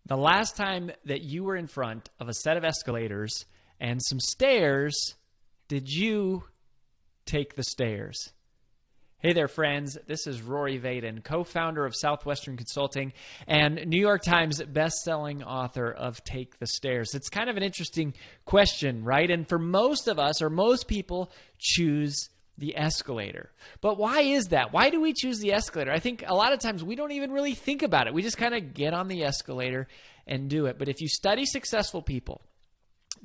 The last time that you were in front of a set of escalators and some stairs, did you take the stairs? Hey there, friends. This is Rory Vaden, co-founder of Southwestern Consulting and New York Times best-selling author of Take the Stairs. It's kind of an interesting question, right? And for most of us, or most people, choose the escalator. But why is that? Why do we choose the escalator? I think a lot of times we don't even really think about it. We just kind of get on the escalator and do it. But if you study successful people,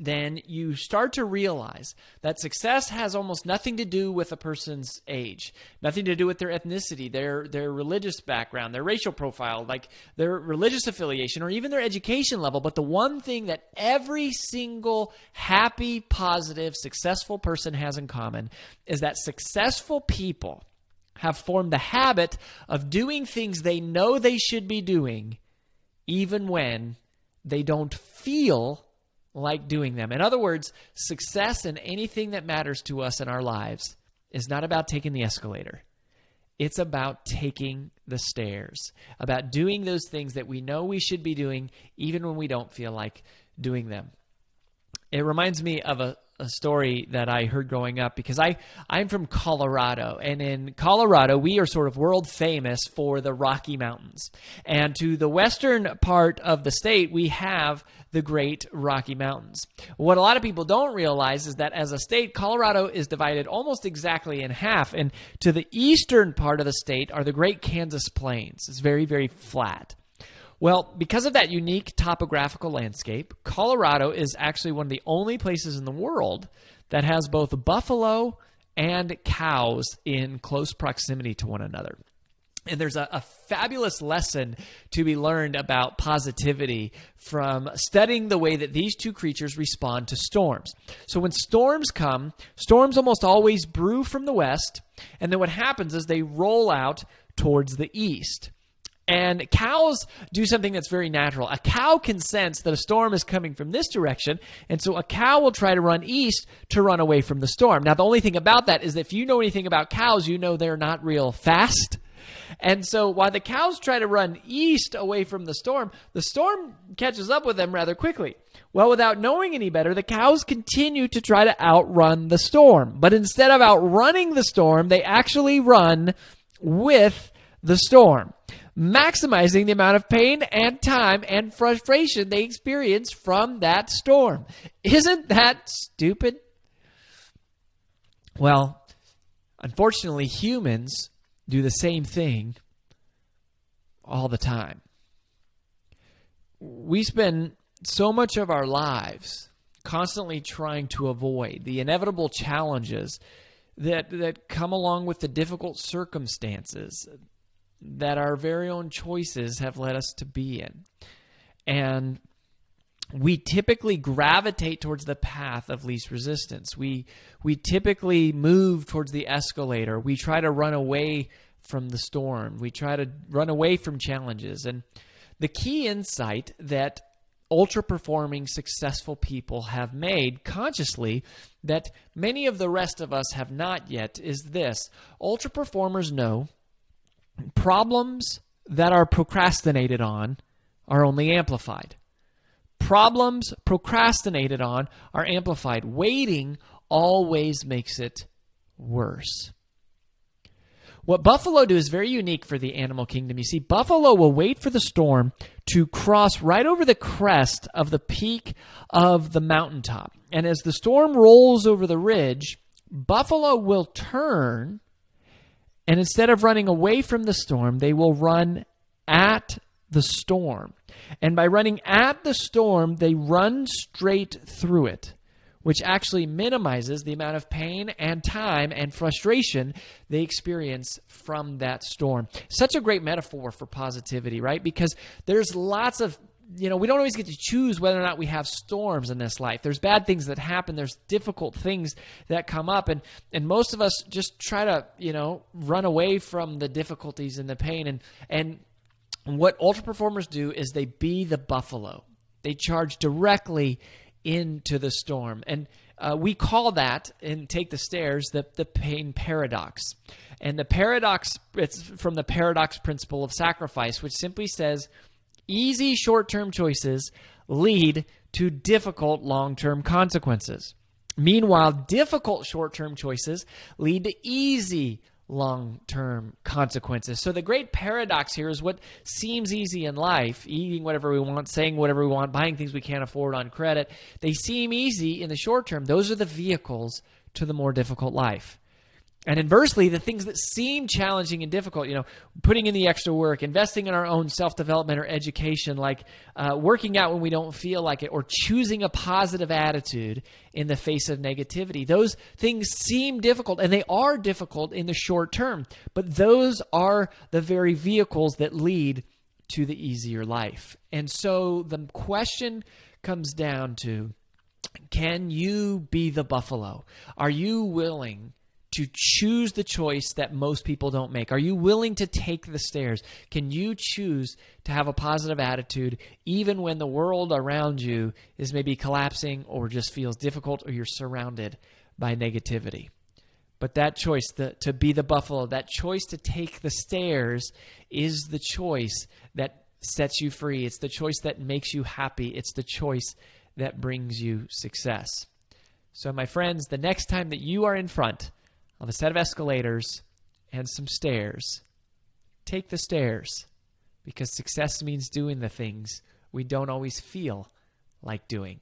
then you start to realize that success has almost nothing to do with a person's age, nothing to do with their ethnicity, their religious background, their racial profile, like their religious affiliation, or even their education level. But the one thing that every single happy, positive, successful person has in common is that successful people have formed the habit of doing things they know they should be doing, even when they don't feel like doing them. In other words, success in anything that matters to us in our lives is not about taking the escalator. It's about taking the stairs, about doing those things that we know we should be doing even when we don't feel like doing them. It reminds me of a story that I heard growing up, because I'm from Colorado, and in Colorado we are sort of world famous for the Rocky Mountains. And to the western part of the state we have the Great Rocky Mountains. What a lot of people don't realize is that as a state, Colorado is divided almost exactly in half, and to the eastern part of the state are the Great Kansas Plains. It's very, very flat. Well, because of that unique topographical landscape, Colorado is actually one of the only places in the world that has both buffalo and cows in close proximity to one another. And there's a fabulous lesson to be learned about positivity from studying the way that these two creatures respond to storms. So when storms come, storms almost always brew from the west, and then what happens is they roll out towards the east. And cows do something that's very natural. A cow can sense that a storm is coming from this direction, and so a cow will try to run east to run away from the storm. Now, the only thing about that is that if you know anything about cows, you know they're not real fast. And so while the cows try to run east away from the storm catches up with them rather quickly. Well, without knowing any better, the cows continue to try to outrun the storm. But instead of outrunning the storm, they actually run with the storm, maximizing the amount of pain and time and frustration they experience from that storm. Isn't that stupid? Well, unfortunately, humans do the same thing all the time. We spend so much of our lives constantly trying to avoid the inevitable challenges that come along with the difficult circumstances that our very own choices have led us to be in. And we typically gravitate towards the path of least resistance. We typically move towards the escalator. We try to run away from the storm. We try to run away from challenges. And the key insight that ultra-performing successful people have made consciously that many of the rest of us have not yet is this: ultra-performers know problems that are procrastinated on are only amplified. Problems procrastinated on are amplified. Waiting always makes it worse. What buffalo do is very unique for the animal kingdom. You see, buffalo will wait for the storm to cross right over the crest of the peak of the mountaintop. And as the storm rolls over the ridge, buffalo will turn, and instead of running away from the storm, they will run at the storm. And by running at the storm, they run straight through it, which actually minimizes the amount of pain and time and frustration they experience from that storm. Such a great metaphor for positivity, right? Because there's lots of, we don't always get to choose whether or not we have storms in this life. There's bad things that happen. There's difficult things that come up. And most of us just try to, run away from the difficulties and the pain. And what ultra performers do is they be the buffalo. They charge directly into the storm. And we call that, and Take the Stairs, the pain paradox. And the paradox, it's from the paradox principle of sacrifice, which simply says, Easy short-term choices lead to difficult long-term consequences. Meanwhile, difficult short-term choices lead to easy long-term consequences. So the great paradox here is what seems easy in life, eating whatever we want, saying whatever we want, buying things we can't afford on credit, they seem easy in the short term. Those are the vehicles to the more difficult life. And inversely, the things that seem challenging and difficult, putting in the extra work, investing in our own self-development or education, like working out when we don't feel like it, or choosing a positive attitude in the face of negativity. Those things seem difficult, and they are difficult in the short term, but those are the very vehicles that lead to the easier life. And so the question comes down to, can you be the buffalo? Are you willing to choose the choice that most people don't make? Are you willing to take the stairs? Can you choose to have a positive attitude even when the world around you is maybe collapsing or just feels difficult, or you're surrounded by negativity? But that choice to be the buffalo, that choice to take the stairs, is the choice that sets you free. It's the choice that makes you happy. It's the choice that brings you success. So my friends, the next time that you are in front of a set of escalators and some stairs, take the stairs, because success means doing the things we don't always feel like doing.